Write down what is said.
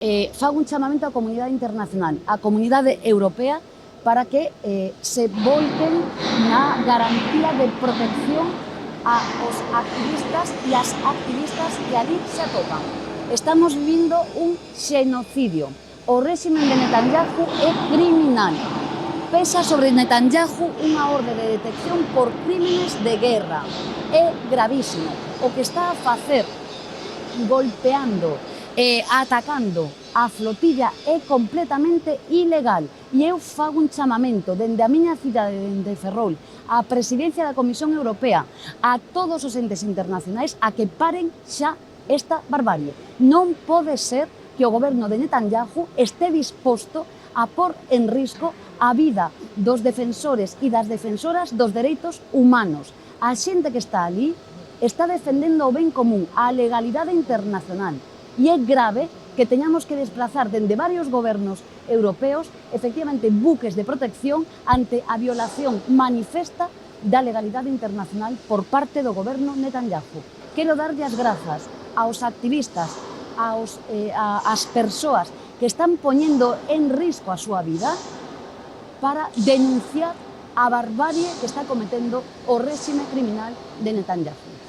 Fago un chamamento á comunidade internacional, á comunidade europea, para que se volquen na garantía de protección aos activistas e as activistas que ali se atopan. Estamos vivindo un xenocidio. O réximen de Netanyahu é criminal. Pesa sobre Netanyahu unha orde de detección por crímenes de guerra. É gravísimo. O que está a facer golpeando atacando a flotilla é completamente ilegal e eu fago un chamamento dende a miña cidade, dende Ferrol, á presidencia da Comisión Europea, a todos os entes internacionais a que paren xa esta barbarie. Non pode ser que o goberno de Netanyahu este disposto a pôr en risco a vida dos defensores e das defensoras dos dereitos humanos. A xente que está ali está defendendo o ben común, a legalidade internacional. E é grave que teñamos que desplazar dende varios gobernos europeos, efectivamente, buques de protección ante a violación manifesta da legalidade internacional por parte do goberno Netanyahu. Quero darlle as grazas aos activistas, ás persoas que están poñendo en risco a súa vida para denunciar a barbarie que está cometendo o réxime criminal de Netanyahu.